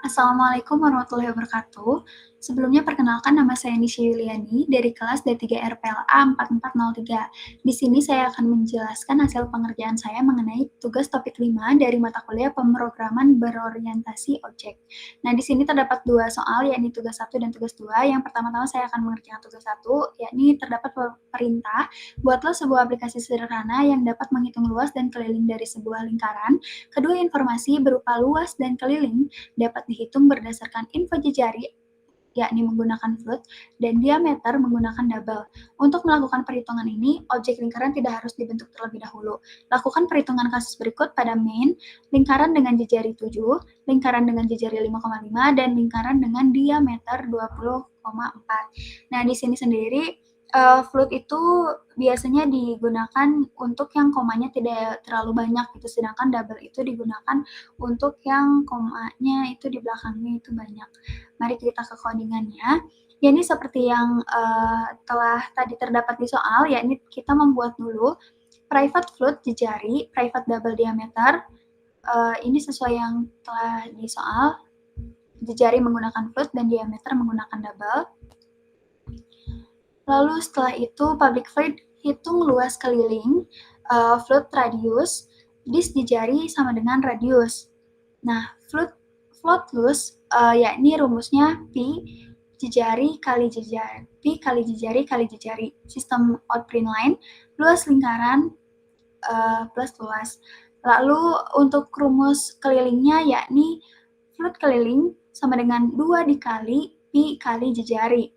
Assalamualaikum warahmatullahi wabarakatuh. Sebelumnya perkenalkan nama saya Nisha Yuliani dari kelas D3 RPLA 4403. Di sini saya akan menjelaskan hasil pengerjaan saya mengenai tugas topik 5 dari mata kuliah pemrograman berorientasi objek. Nah, di sini terdapat dua soal, yakni tugas 1 dan tugas 2. Yang pertama-tama saya akan mengerjakan tugas 1, yakni terdapat perintah, buatlah sebuah aplikasi sederhana yang dapat menghitung luas dan keliling dari sebuah lingkaran. Kedua informasi berupa luas dan keliling dapat dihitung berdasarkan info jejari, yakni menggunakan float, dan diameter menggunakan double. Untuk melakukan perhitungan ini, objek lingkaran tidak harus dibentuk terlebih dahulu. Lakukan perhitungan kasus berikut pada main, lingkaran dengan jejari 7, lingkaran dengan jejari 5,5, dan lingkaran dengan diameter 20,4. Nah, di sini sendiri, float itu biasanya digunakan untuk yang komanya tidak terlalu banyak gitu, sedangkan double itu digunakan untuk yang komanya itu di belakangnya itu banyak. Mari kita ke codingannya. Ya, ini seperti yang telah tadi terdapat di soal, yakni kita membuat dulu private float jejari, private double diameter. Ini sesuai yang telah di soal, jejari menggunakan float dan diameter menggunakan double. Lalu setelah itu public void hitung luas keliling, float radius, dis jejari sama dengan radius. Nah, float loose yakni rumusnya pi jejari kali jejari, pi kali jejari kali jejari. Sistem outprint line, luas lingkaran plus luas. Lalu untuk rumus kelilingnya yakni float keliling sama dengan 2 dikali pi kali jejari.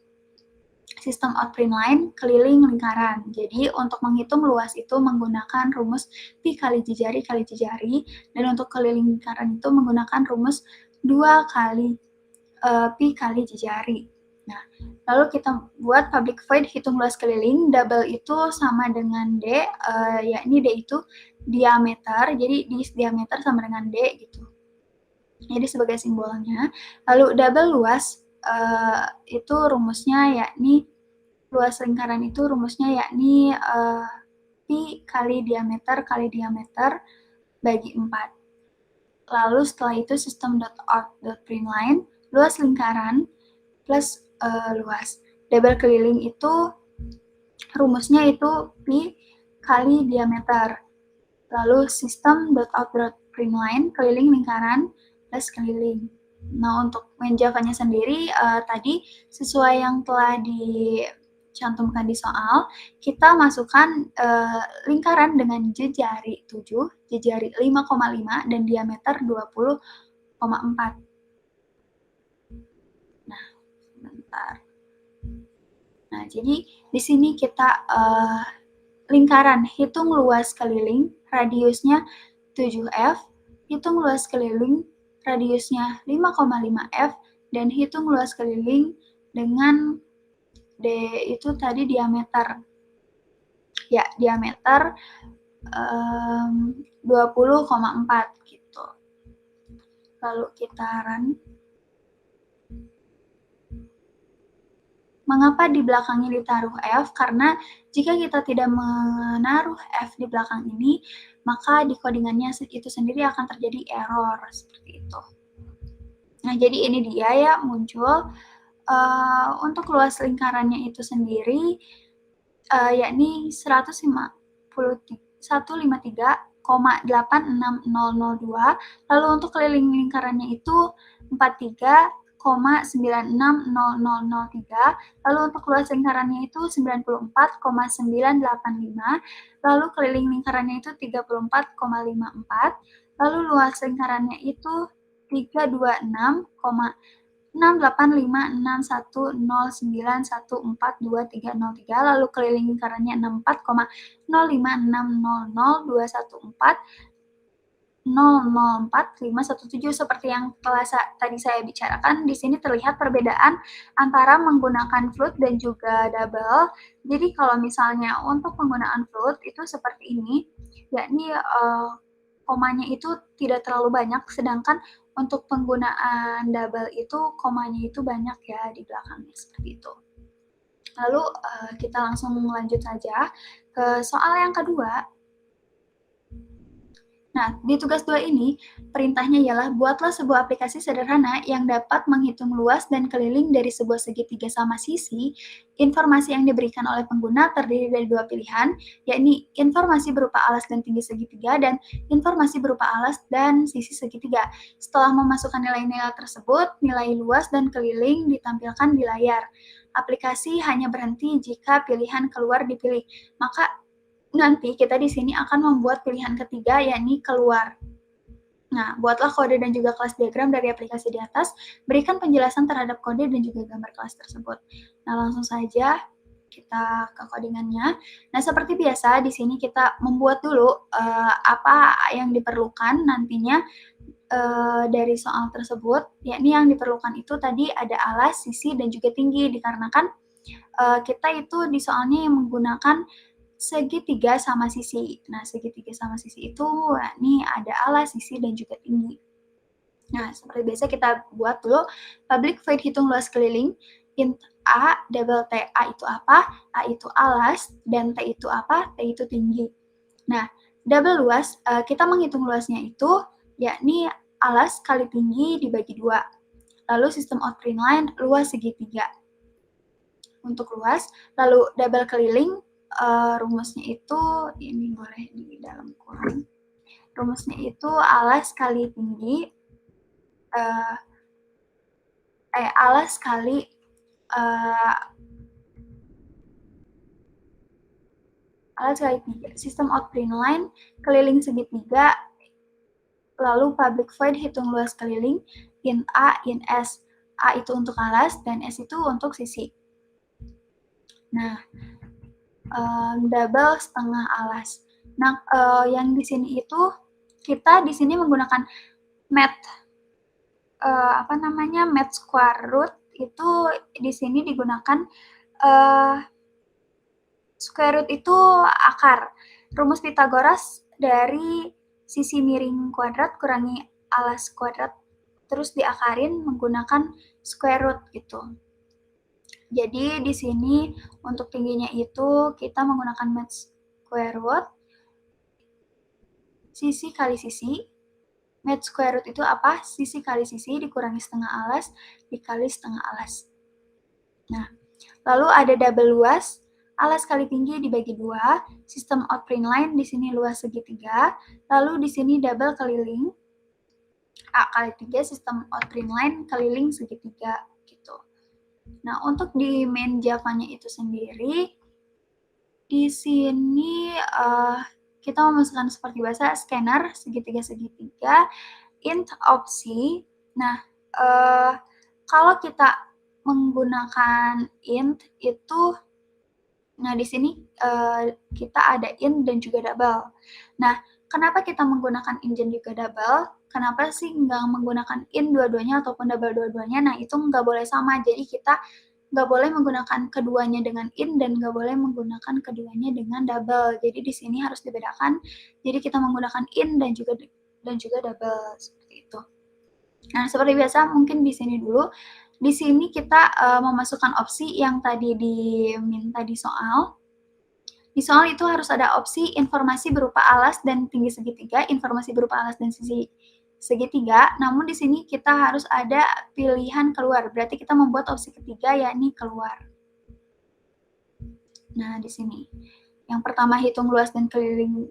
Sistem outprint line keliling lingkaran. Jadi untuk menghitung luas itu menggunakan rumus pi kali jejari, dan untuk keliling lingkaran itu menggunakan rumus 2 kali pi kali jejari. Nah, lalu kita buat public void hitung luas keliling, double itu sama dengan D, yakni D itu diameter, jadi diameter sama dengan D gitu. Jadi sebagai simbolnya. Lalu double luas itu rumusnya yakni luas lingkaran itu rumusnya yakni pi kali diameter bagi 4. Lalu setelah itu sistem .out.print line, luas lingkaran plus luas. Double keliling itu rumusnya itu pi kali diameter. Lalu sistem .out.print line, keliling lingkaran plus keliling. Nah, untuk menjawabnya sendiri, tadi sesuai yang telah dicantumkan di soal, kita masukkan lingkaran dengan jejari 7, jejari 5,5, dan diameter 20,4. Nah, sebentar. Nah, jadi di sini kita lingkaran, hitung luas keliling, radiusnya 7F, hitung luas keliling, radiusnya 5,5F, dan hitung luas keliling dengan D itu tadi diameter. Ya, diameter 20,4 gitu. Lalu kita run. Mengapa di belakangnya ditaruh F? Karena jika kita tidak menaruh F di belakang ini, maka di codingannya itu sendiri akan terjadi error, seperti itu. Nah, jadi ini dia ya, muncul. Untuk luas lingkarannya itu sendiri, yakni 153,86002. Lalu untuk keliling lingkarannya itu 43,960003. Lalu untuk luas lingkarannya itu 94,985. Lalu keliling lingkarannya itu 34,54. Lalu luas lingkarannya itu 326,6856109142303. Lalu keliling lingkarannya 64,560021404,517. Seperti yang telah tadi saya bicarakan, di sini terlihat perbedaan antara menggunakan float dan juga double. Jadi kalau misalnya untuk penggunaan float itu seperti ini, yakni komanya itu tidak terlalu banyak, sedangkan untuk penggunaan double itu komanya itu banyak ya di belakangnya, seperti itu. Lalu kita langsung lanjut saja ke soal yang kedua. Nah, di tugas 2 ini, perintahnya ialah buatlah sebuah aplikasi sederhana yang dapat menghitung luas dan keliling dari sebuah segitiga sama sisi. Informasi yang diberikan oleh pengguna terdiri dari dua pilihan, yakni informasi berupa alas dan tinggi segitiga dan informasi berupa alas dan sisi segitiga. Setelah memasukkan nilai-nilai tersebut, nilai luas dan keliling ditampilkan di layar. Aplikasi hanya berhenti jika pilihan keluar dipilih. Maka nanti kita di sini akan membuat pilihan ketiga, yakni keluar. Nah, buatlah kode dan juga kelas diagram dari aplikasi di atas. Berikan penjelasan terhadap kode dan juga gambar kelas tersebut. Nah, langsung saja kita ke codingannya. Nah, seperti biasa, di sini kita membuat dulu apa yang diperlukan nantinya dari soal tersebut. Yakni yang diperlukan itu tadi ada alas, sisi, dan juga tinggi. Dikarenakan kita itu di soalnya yang menggunakan segitiga sama sisi. Nah, segitiga sama sisi itu ini ada alas, sisi, dan juga tinggi. Nah, seperti biasa kita buat dulu public void hitung luas keliling, int A, double T. A itu apa? A itu alas, dan T itu apa? T itu tinggi. Nah, double luas, kita menghitung luasnya itu, yakni alas kali tinggi dibagi 2. Lalu sistem outprint line luas segitiga. Untuk luas, lalu double keliling, rumusnya itu ini boleh di dalam kurung. Rumusnya itu alas kali tinggi alas kali alas kali 3. Sistem outprint line keliling segitiga, lalu public void hitung luas keliling, int A, int S. A itu untuk alas dan S itu untuk sisi. Nah, double setengah alas. Nah, yang di sini itu kita di sini menggunakan mat square root itu di sini digunakan square root itu akar. Rumus Pythagoras dari sisi miring kuadrat kurangi alas kuadrat terus diakarin menggunakan square root gitu. Jadi di sini untuk tingginya itu kita menggunakan mat square root sisi kali sisi. Mat square root itu apa? Sisi kali sisi dikurangi setengah alas dikali setengah alas. Nah, lalu ada double luas, alas kali tinggi dibagi 2, sistem outprint line di sini luas segitiga, lalu di sini double keliling, A kali 3, sistem outprint line keliling segitiga gitu. Nah, untuk di main Java-nya itu sendiri, di sini kita memasukkan seperti biasa scanner segitiga-segitiga, int opsi. Nah, kalau kita menggunakan int itu, nah di sini kita ada int dan juga double. Nah, kenapa kita menggunakan int dan juga double? Kenapa sih nggak menggunakan int dua-duanya ataupun double dua-duanya? Nah, itu nggak boleh sama. Jadi kita nggak boleh menggunakan keduanya dengan int dan nggak boleh menggunakan keduanya dengan double. Jadi di sini harus dibedakan. Jadi kita menggunakan int dan juga double seperti itu. Nah, seperti biasa mungkin di sini dulu. Di sini kita memasukkan opsi yang tadi diminta di soal. Di soal itu harus ada opsi informasi berupa alas dan tinggi segitiga, informasi berupa alas dan sisi segitiga, namun di sini kita harus ada pilihan keluar. Berarti kita membuat opsi ketiga, yakni keluar. Nah, di sini. Yang pertama hitung luas dan keliling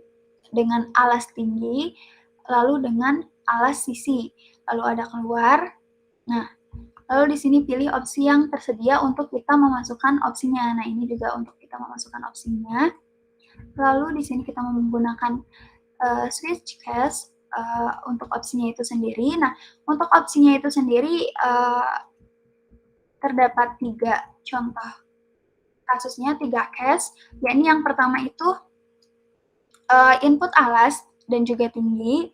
dengan alas tinggi, lalu dengan alas sisi. Lalu ada keluar. Nah, lalu di sini pilih opsi yang tersedia untuk kita memasukkan opsinya. Nah, ini juga untuk kita memasukkan opsinya. Lalu di sini kita menggunakan switch case untuk opsinya itu sendiri. Nah, untuk opsinya itu sendiri terdapat 3 contoh kasusnya, 3 case. Yakni yang pertama itu input alas dan juga tinggi.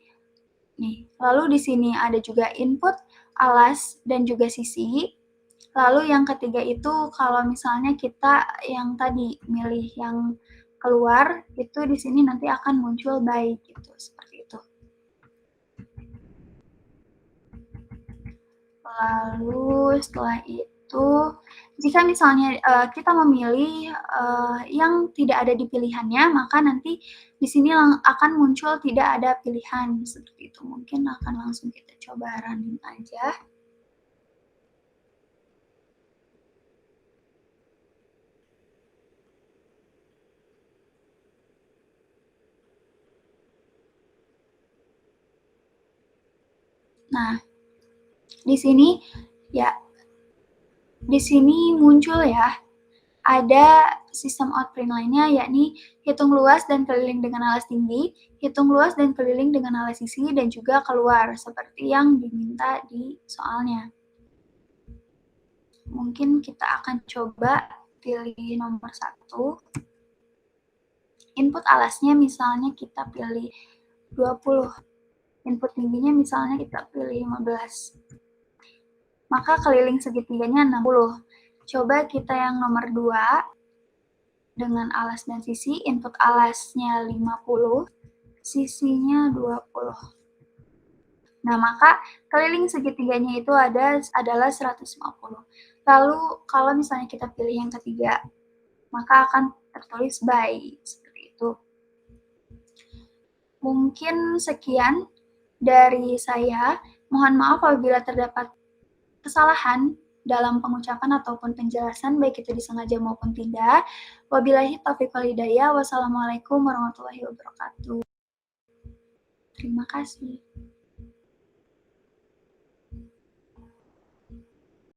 Nih, lalu di sini ada juga input alas dan juga sisi. Lalu yang ketiga itu kalau misalnya kita yang tadi milih yang keluar, itu di sini nanti akan muncul by gitu, seperti itu. Lalu setelah itu itu jika misalnya kita memilih yang tidak ada di pilihannya, maka nanti di sini akan muncul tidak ada pilihan seperti itu. Mungkin akan langsung kita coba running aja. Nah, di sini ya, di sini muncul ya, ada sistem outprint lainnya, yakni hitung luas dan keliling dengan alas tinggi, hitung luas dan keliling dengan alas sisi, dan juga keluar, seperti yang diminta di soalnya. Mungkin kita akan coba pilih nomor 1. Input alasnya misalnya kita pilih 20. Input tingginya misalnya kita pilih 15. Maka keliling segitiganya 60. Coba kita yang nomor 2 dengan alas dan sisi, input alasnya 50, sisinya 20. Nah, maka keliling segitiganya itu adalah 150. Lalu kalau misalnya kita pilih yang ketiga, maka akan tertulis by, seperti itu. Mungkin sekian dari saya. Mohon maaf apabila terdapat kesalahan dalam pengucapan ataupun penjelasan, baik itu disengaja maupun tidak. Wabillahi taufiq wal hidayah. Wassalamualaikum warahmatullahi wabarakatuh. Terima kasih.